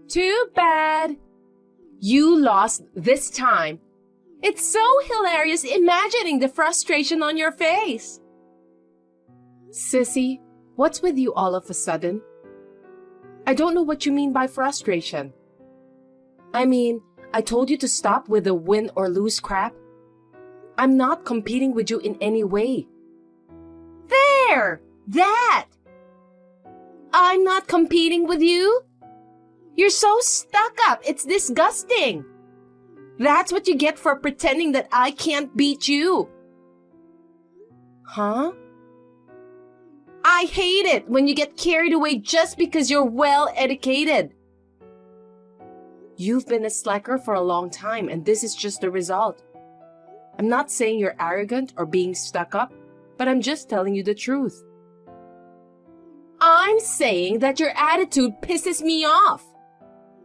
Too bad. You lost this time. It's so hilarious imagining the frustration on your face. Sissy, what's with you all of a sudden? I don't know what you mean by frustration. I mean, I told you to stop with the win or lose crap. I'm not competing with you in any way. There! That! I'm not competing with you? You're so stuck up, it's disgusting. That's what you get for pretending that I can't beat you. Huh? I hate it when you get carried away just because you're well educated. You've been a slacker for a long time and this is just the result. I'm not saying you're arrogant or being stuck up, but I'm just telling you the truth. I'm saying that your attitude pisses me off.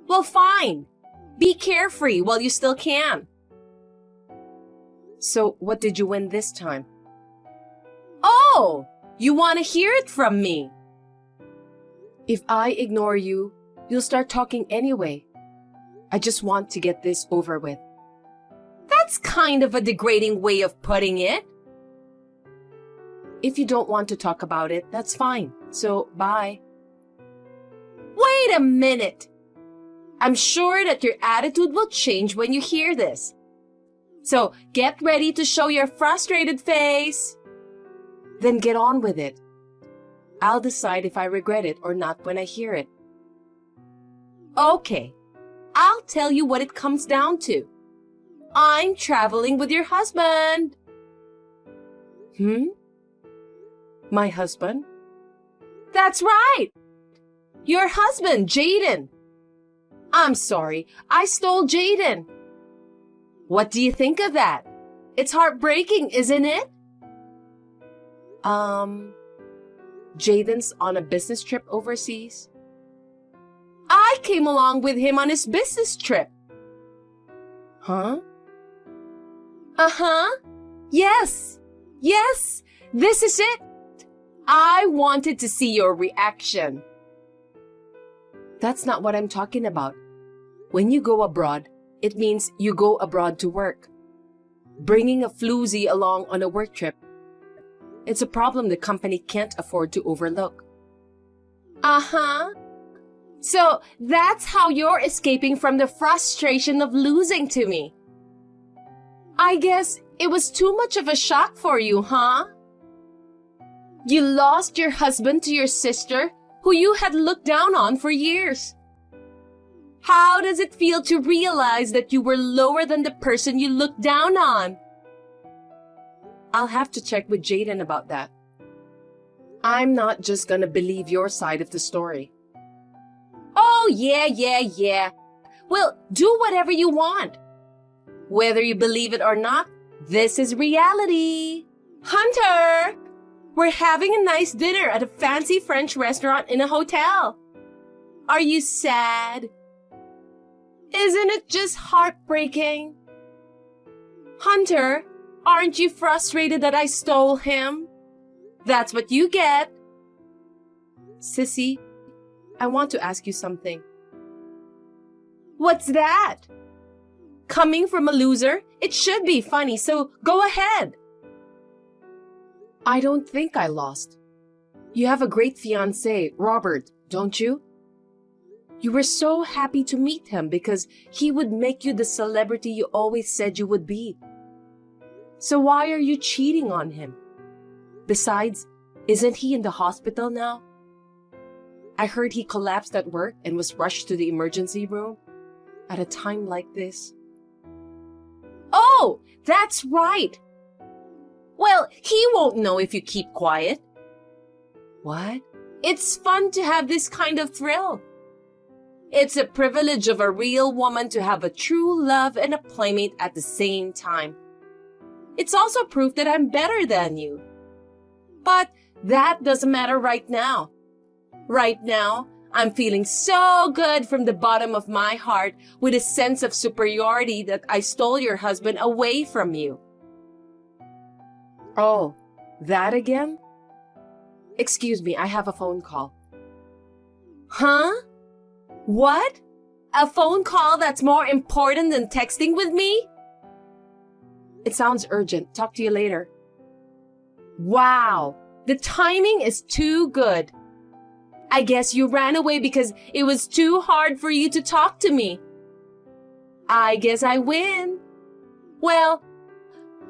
Well, fine. Be carefree while you still can. So, what did you win this time? Oh, you want to hear it from me? If I ignore you, you'll start talking anyway. I just want to get this over with. That's kind of a degrading way of putting it. If you don't want to talk about it, that's fine. So, bye. Wait a minute. I'm sure that your attitude will change when you hear this. So, get ready to show your frustrated face. Then get on with it. I'll decide if I regret it or not when I hear it. Okay, I'll tell you what it comes down to. I'm traveling with your husband. My husband? That's right. Your husband, Jaden. I'm sorry, I stole Jaden. What do you think of that? It's heartbreaking, isn't it? Jaden's on a business trip overseas. I came along with him on his business trip. Huh? Uh-huh. Yes, this is it. I wanted to see your reaction. That's not what I'm talking about. When you go abroad, it means you go abroad to work. Bringing a floozy along on a work trip, it's a problem the company can't afford to overlook. Uh-huh. So that's how you're escaping from the frustration of losing to me. I guess it was too much of a shock for you, huh? You lost your husband to your sister, who you had looked down on for years. How does it feel to realize that you were lower than the person you looked down on? I'll have to check with Jaden about that. I'm not just gonna believe your side of the story. Oh, yeah. Well, do whatever you want. Whether you believe it or not, this is reality. Hunter! We're having a nice dinner at a fancy French restaurant in a hotel. Are you sad? Isn't it just heartbreaking? Hunter, aren't you frustrated that I stole him? That's what you get. Sissy, I want to ask you something. What's that? Coming from a loser, it should be funny, so go ahead. I don't think I lost. You have a great fiancé, Robert, don't you? You were so happy to meet him because he would make you the celebrity you always said you would be. So why are you cheating on him? Besides, isn't he in the hospital now? I heard he collapsed at work and was rushed to the emergency room at a time like this. Oh, that's right. Well, he won't know if you keep quiet. What? It's fun to have this kind of thrill. It's a privilege of a real woman to have a true love and a playmate at the same time. It's also proof that I'm better than you. But that doesn't matter right now. Right now, I'm feeling so good from the bottom of my heart with a sense of superiority that I stole your husband away from you. Oh, that again? Excuse me, I have a phone call. Huh? What? A phone call that's more important than texting with me? It sounds urgent. Talk to you later. Wow, the timing is too good. I guess you ran away because it was too hard for you to talk to me. I guess I win. Well,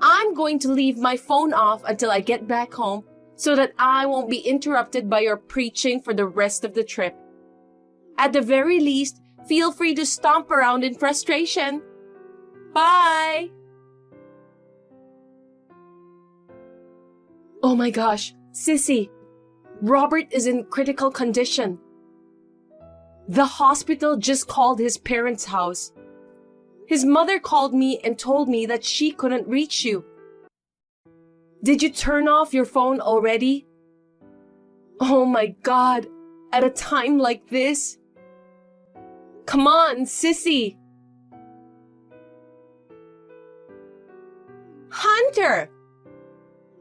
I'm going to leave my phone off until I get back home so that I won't be interrupted by your preaching for the rest of the trip. At the very least, feel free to stomp around in frustration. Bye! Oh my gosh, Sissy, Robert is in critical condition. The hospital just called his parents' house. His mother called me and told me that she couldn't reach you. Did you turn off your phone already? Oh my God, at a time like this? Come on, Sissy. Hunter!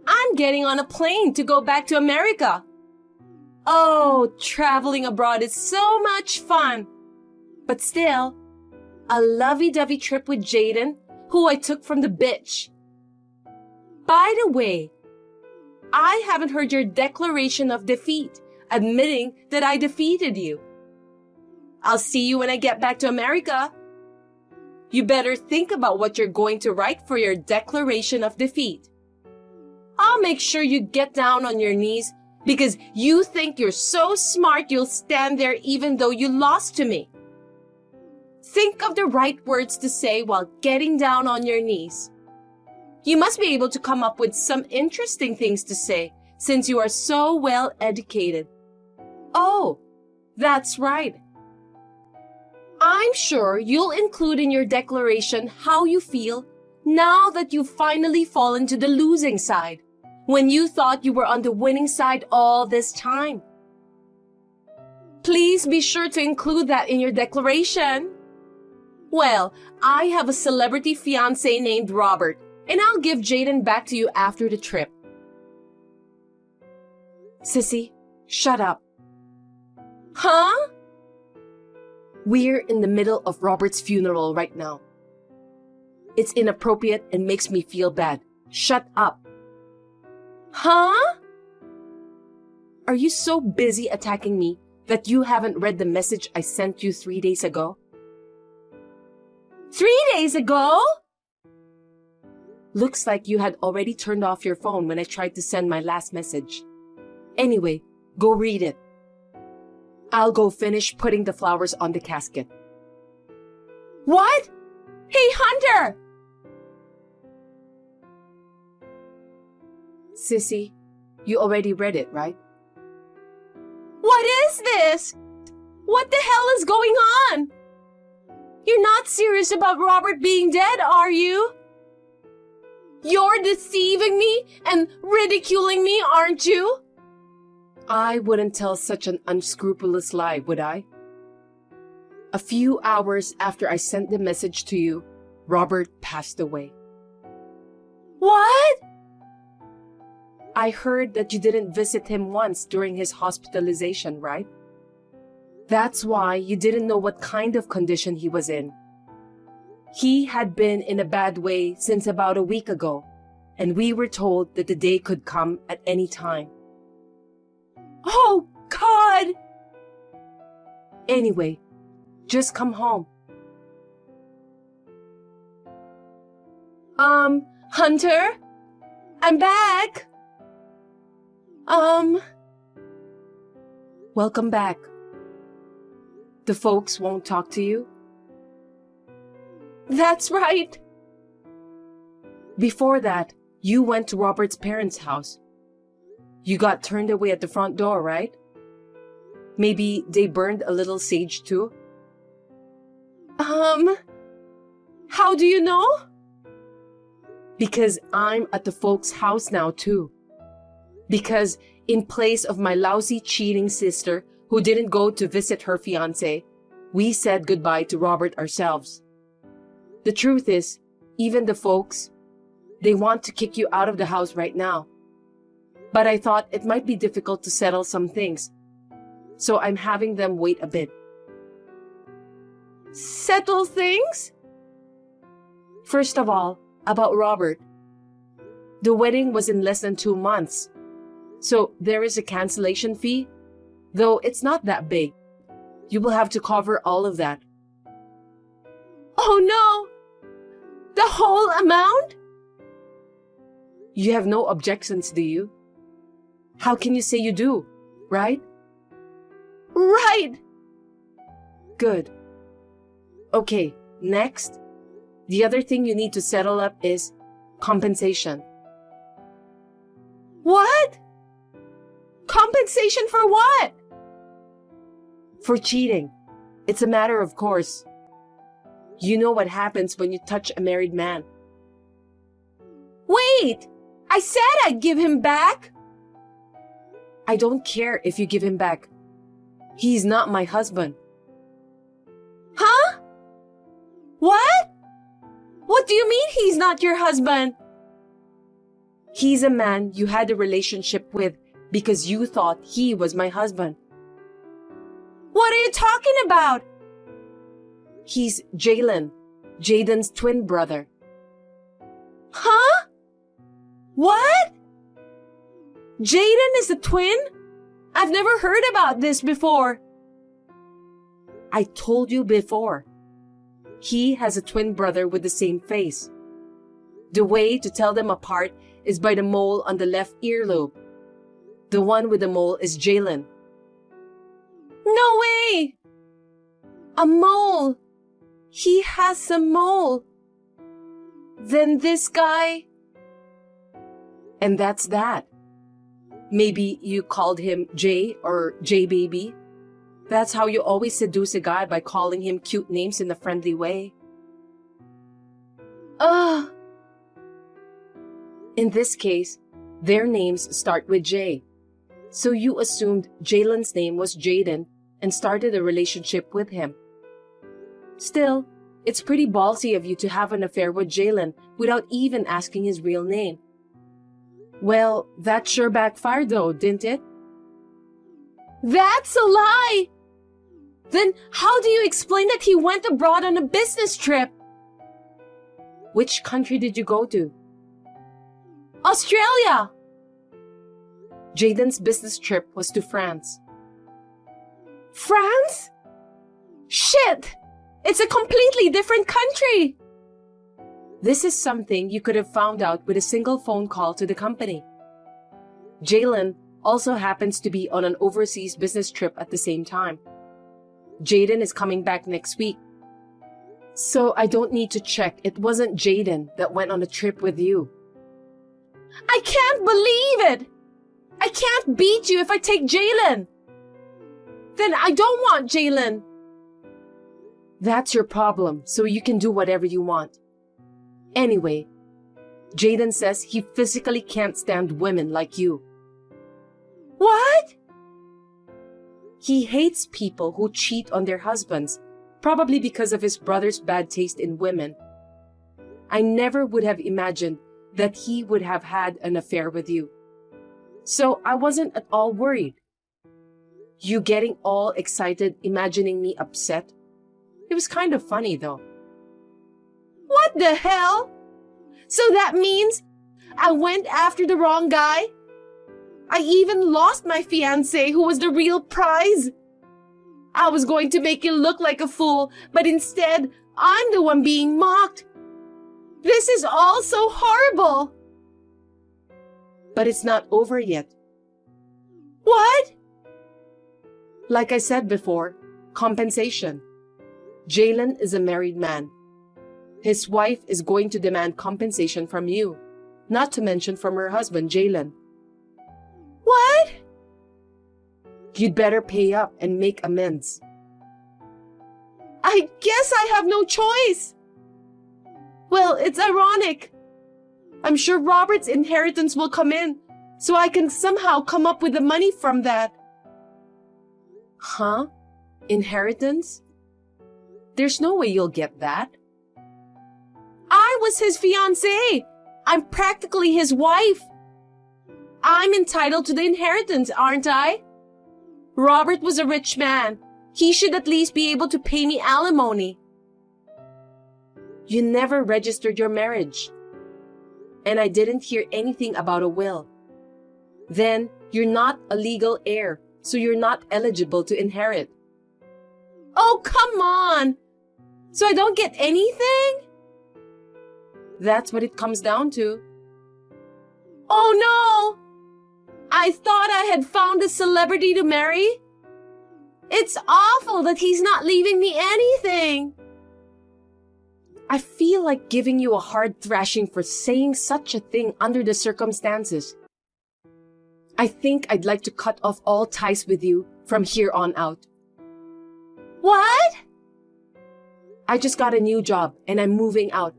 I'm getting on a plane to go back to America. Oh, traveling abroad is so much fun. But still, a lovey-dovey trip with Jaden, who I took from the bitch. By the way, I haven't heard your declaration of defeat, admitting that I defeated you. I'll see you when I get back to America. You better think about what you're going to write for your declaration of defeat. I'll make sure you get down on your knees because you think you're so smart you'll stand there even though you lost to me. Think of the right words to say while getting down on your knees. You must be able to come up with some interesting things to say since you are so well educated. Oh, that's right. I'm sure you'll include in your declaration how you feel now that you've finally fallen to the losing side, when you thought you were on the winning side all this time. Please be sure to include that in your declaration. Well, I have a celebrity fiancé named Robert, and I'll give Jaden back to you after the trip. Sissy, shut up. Huh? We're in the middle of Robert's funeral right now. It's inappropriate and makes me feel bad. Shut up. Huh? Are you so busy attacking me that you haven't read the message I sent you 3 days ago? 3 days ago? Looks like you had already turned off your phone when I tried to send my last message. Anyway, go read it. I'll go finish putting the flowers on the casket. What? Hey, Hunter! Sissy, you already read it, right? What is this? What the hell is going on? You're not serious about Robert being dead, are you? You're deceiving me and ridiculing me, aren't you? I wouldn't tell such an unscrupulous lie, would I? A few hours after I sent the message to you, Robert passed away. What? I heard that you didn't visit him once during his hospitalization, right? That's why you didn't know what kind of condition he was in. He had been in a bad way since about a week ago, and we were told that the day could come at any time. Oh, God! Anyway, just come home. Hunter? I'm back! Welcome back. The folks won't talk to you? That's right. Before that, you went to Robert's parents' house. You got turned away at the front door, right? Maybe they burned a little sage too? How do you know? Because I'm at the folks' house now too. Because in place of my lousy cheating sister who didn't go to visit her fiancé, we said goodbye to Robert ourselves. The truth is, even the folks, they want to kick you out of the house right now. But I thought it might be difficult to settle some things, so I'm having them wait a bit. Settle things? First of all, about Robert. The wedding was in less than 2 months. So there is a cancellation fee, though it's not that big. You will have to cover all of that. Oh no! The whole amount? You have no objections, do you? How can you say you do, right? Right! Good. Okay, next. The other thing you need to settle up is compensation. What? Compensation for what? For cheating. It's a matter of course. You know what happens when you touch a married man. Wait! I said I'd give him back! I don't care if you give him back. He's not my husband. Huh? What? What do you mean he's not your husband? He's a man you had a relationship with because you thought he was my husband. What are you talking about? He's Jalen, Jaden's twin brother. Huh? What? Jaden is a twin? I've never heard about this before. I told you before. He has a twin brother with the same face. The way to tell them apart is by the mole on the left earlobe. The one with the mole is Jalen. No way! A mole! He has a mole. Then this guy... And that's that. Maybe you called him Jay or J-Baby. That's how you always seduce a guy, by calling him cute names in a friendly way. In this case, their names start with J. So you assumed Jalen's name was Jaden and started a relationship with him. Still, it's pretty ballsy of you to have an affair with Jalen without even asking his real name. Well, that sure backfired though, didn't it? That's a lie! Then how do you explain that he went abroad on a business trip? Which country did you go to? Australia! Jaden's business trip was to France. France? Shit! It's a completely different country! This is something you could have found out with a single phone call to the company. Jalen also happens to be on an overseas business trip at the same time. Jaden is coming back next week. So I don't need to check. It wasn't Jaden that went on a trip with you. I can't believe it! I can't beat you if I take Jalen! Then I don't want Jalen! That's your problem, so you can do whatever you want. Anyway, Jaden says he physically can't stand women like you. What? He hates people who cheat on their husbands, probably because of his brother's bad taste in women. I never would have imagined that he would have had an affair with you. So I wasn't at all worried. You getting all excited, imagining me upset? It was kind of funny though. What the hell? So that means I went after the wrong guy? I even lost my fiancé, who was the real prize. I was going to make you look like a fool, but instead, I'm the one being mocked. This is all so horrible. But it's not over yet. What? Like I said before, compensation. Jalen is a married man. His wife is going to demand compensation from you, not to mention from her husband, Jalen. What? You'd better pay up and make amends. I guess I have no choice. Well, it's ironic. I'm sure Robert's inheritance will come in, so I can somehow come up with the money from that. Huh? Inheritance? There's no way you'll get that. I was his fiancée. I'm practically his wife. I'm entitled to the inheritance, aren't I? Robert was a rich man. He should at least be able to pay me alimony. You never registered your marriage. And I didn't hear anything about a will. Then you're not a legal heir, so you're not eligible to inherit. Oh, come on! So I don't get anything? That's what it comes down to. Oh no! I thought I had found a celebrity to marry. It's awful that he's not leaving me anything. I feel like giving you a hard thrashing for saying such a thing under the circumstances. I think I'd like to cut off all ties with you from here on out. What? I just got a new job and I'm moving out.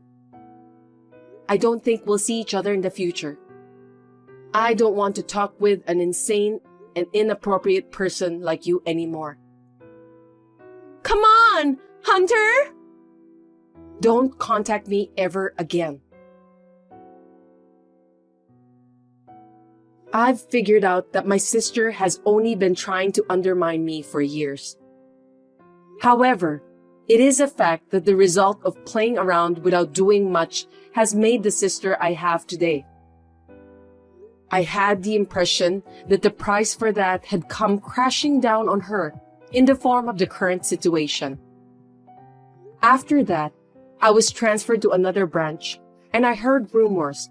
I don't think we'll see each other in the future. I don't want to talk with an insane and inappropriate person like you anymore. Come on, Hunter! Don't contact me ever again. I've figured out that my sister has only been trying to undermine me for years. However, it is a fact that the result of playing around without doing much has made the sister I have today. I had the impression that the price for that had come crashing down on her in the form of the current situation. After that, I was transferred to another branch, and I heard rumors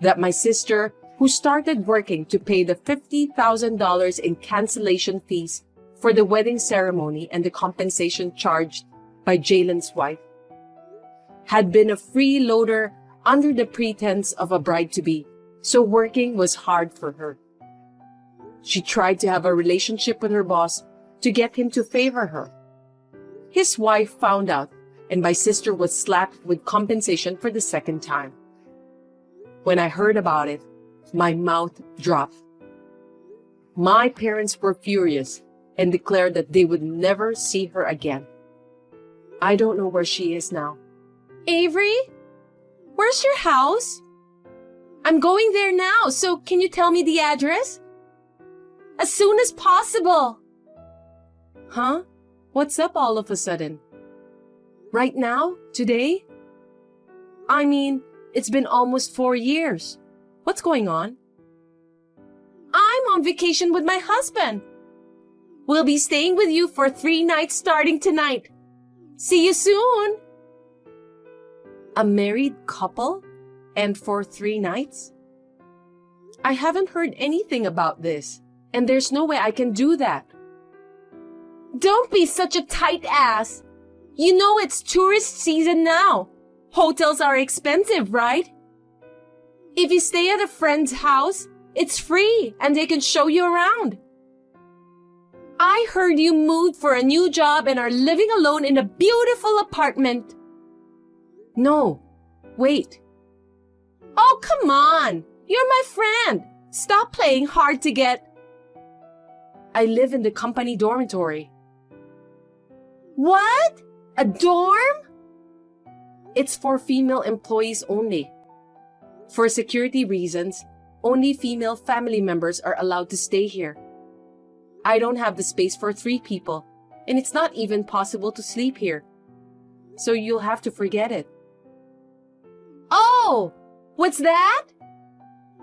that my sister, who started working to pay the $50,000 in cancellation fees for the wedding ceremony and the compensation charged by Jalen's wife, had been a freeloader under the pretense of a bride-to-be, so working was hard for her. She tried to have a relationship with her boss to get him to favor her. His wife found out, and my sister was slapped with compensation for the second time. When I heard about it, my mouth dropped. My parents were furious and declared that they would never see her again. I don't know where she is now. Avery? Where's your house? I'm going there now, so can you tell me the address? As soon as possible. Huh? What's up all of a sudden? Right now? Today? I mean, it's been almost 4 years. What's going on? I'm on vacation with my husband. We'll be staying with you for 3 nights starting tonight. See you soon. A married couple? And for 3 nights? I haven't heard anything about this, and there's no way I can do that. Don't be such a tight ass. You know it's tourist season now. Hotels are expensive, right? If you stay at a friend's house, it's free and they can show you around. I heard you moved for a new job and are living alone in a beautiful apartment. No, wait. Oh, come on. You're my friend. Stop playing hard to get. I live in the company dormitory. What? A dorm? It's for female employees only. For security reasons, only female family members are allowed to stay here. I don't have the space for 3 people, and it's not even possible to sleep here. So you'll have to forget it. Oh, what's that?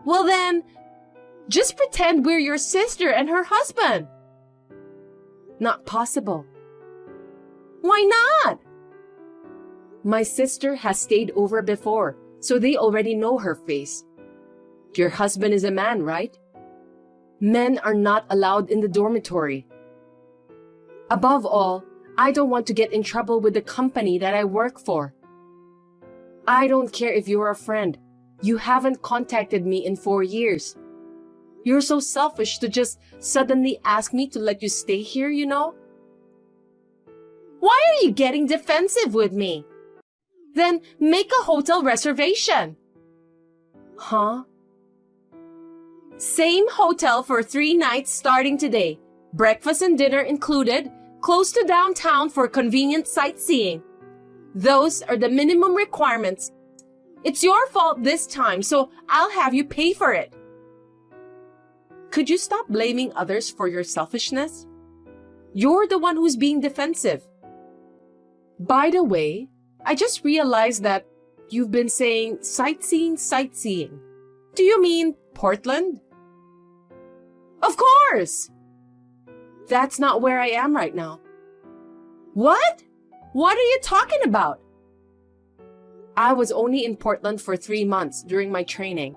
Well then, just pretend we're your sister and her husband. Not possible. Why not? My sister has stayed over before, so they already know her face. Your husband is a man, right? Men are not allowed in the dormitory. Above all, I don't want to get in trouble with the company that I work for. I don't care if you're a friend. You haven't contacted me in 4 years. You're so selfish to just suddenly ask me to let you stay here, you know? Why are you getting defensive with me? Then make a hotel reservation. Huh? Same hotel for 3 nights starting today. Breakfast and dinner included, close to downtown for convenient sightseeing. Those are the minimum requirements. It's your fault this time, so I'll have you pay for it. Could you stop blaming others for your selfishness? You're the one who's being defensive. By the way, I just realized that you've been saying sightseeing. Do you mean Portland? Of course! That's not where I am right now. What? What are you talking about? I was only in Portland for 3 months during my training.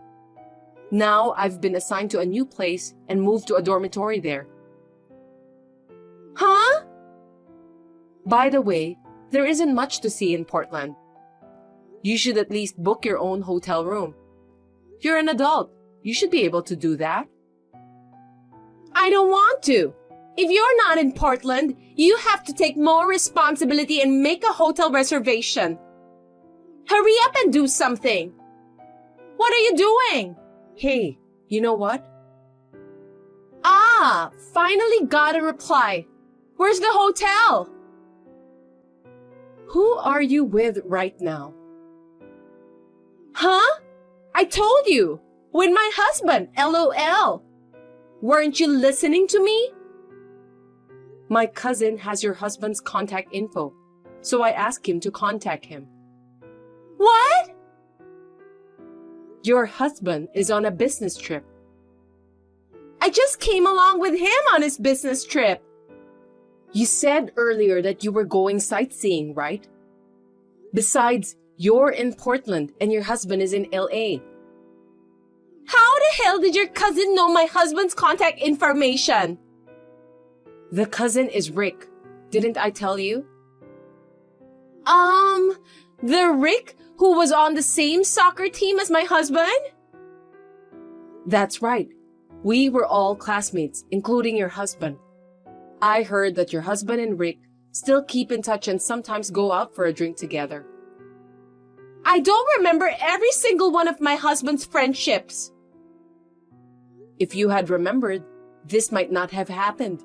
Now I've been assigned to a new place and moved to a dormitory there. Huh? By the way, there isn't much to see in Portland. You should at least book your own hotel room. You're an adult. You should be able to do that. I don't want to. If you're not in Portland, you have to take more responsibility and make a hotel reservation. Hurry up and do something. What are you doing? Hey, you know what? Finally got a reply. Where's the hotel? Who are you with right now? Huh? I told you. With my husband, LOL. Weren't you listening to me? My cousin has your husband's contact info, so I asked him to contact him. What? Your husband is on a business trip. I just came along with him on his business trip. You said earlier that you were going sightseeing, right? Besides, you're in Portland and your husband is in LA. How the hell did your cousin know my husband's contact information? The cousin is Rick. Didn't I tell you? The Rick who was on the same soccer team as my husband? That's right. We were all classmates, including your husband. I heard that your husband and Rick still keep in touch and sometimes go out for a drink together. I don't remember every single one of my husband's friendships. If you had remembered, this might not have happened.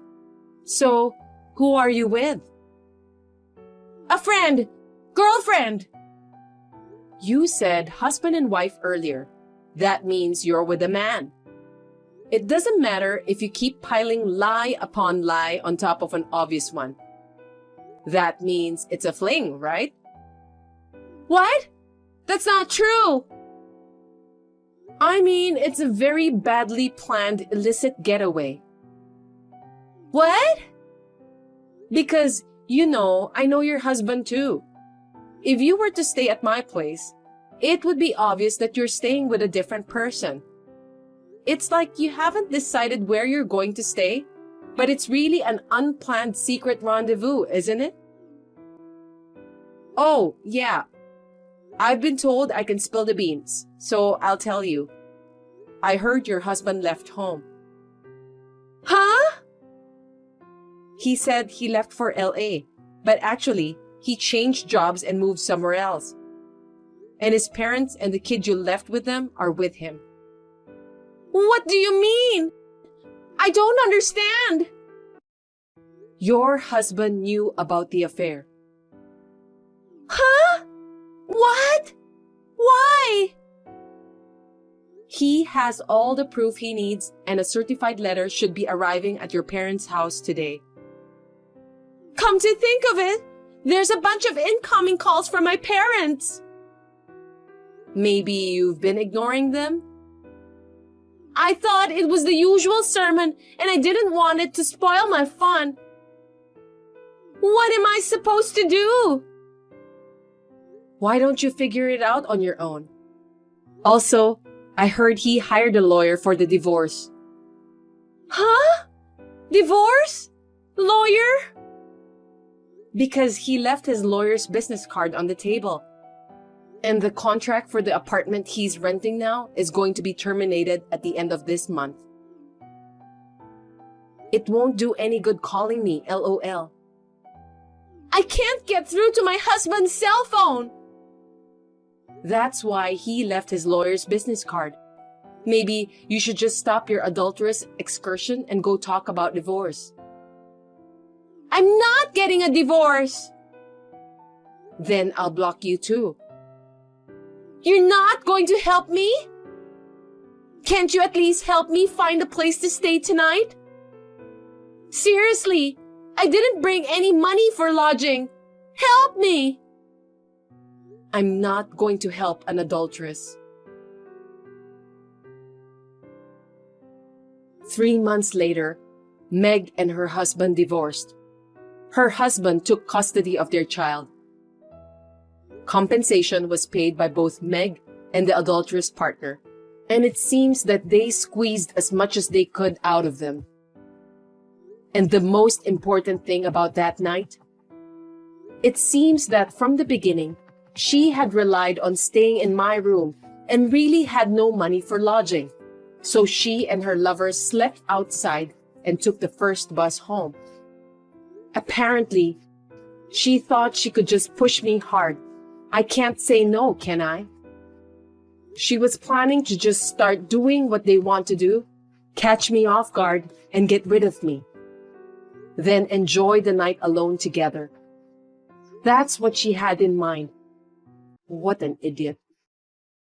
So, who are you with? A friend. Girlfriend. You said husband and wife earlier. That means you're with a man. It doesn't matter if you keep piling lie upon lie on top of an obvious one. That means it's a fling, right? What? That's not true. I mean, it's a very badly planned illicit getaway. What? Because, I know your husband too. If you were to stay at my place, it would be obvious that you're staying with a different person. It's like you haven't decided where you're going to stay, but it's really an unplanned secret rendezvous, isn't it? Oh, yeah. I've been told I can spill the beans, so I'll tell you. I heard your husband left home. Huh? He said he left for LA, but actually, he changed jobs and moved somewhere else. And his parents and the kid you left with them are with him. What do you mean? I don't understand. Your husband knew about the affair. Huh? What? Why? He has all the proof he needs, and a certified letter should be arriving at your parents' house today. Come to think of it, there's a bunch of incoming calls from my parents. Maybe you've been ignoring them? I thought it was the usual sermon, and I didn't want it to spoil my fun. What am I supposed to do? Why don't you figure it out on your own? Also, I heard he hired a lawyer for the divorce. Huh? Divorce? Lawyer? Because he left his lawyer's business card on the table. And the contract for the apartment he's renting now is going to be terminated at the end of this month. It won't do any good calling me, LOL. I can't get through to my husband's cell phone. That's why he left his lawyer's business card. Maybe you should just stop your adulterous excursion and go talk about divorce. I'm not getting a divorce. Then I'll block you too. You're not going to help me? Can't you at least help me find a place to stay tonight? Seriously, I didn't bring any money for lodging. Help me! I'm not going to help an adulteress. 3 months later, Meg and her husband divorced. Her husband took custody of their child. Compensation was paid by both Meg and the adulterous partner, and it seems that they squeezed as much as they could out of them. And the most important thing about that night? It seems that from the beginning, she had relied on staying in my room and really had no money for lodging. So she and her lover slept outside and took the first bus home. Apparently, she thought she could just push me hard. I can't say no, can I? She was planning to just start doing what they want to do, catch me off guard, and get rid of me. Then enjoy the night alone together. That's what she had in mind. What an idiot.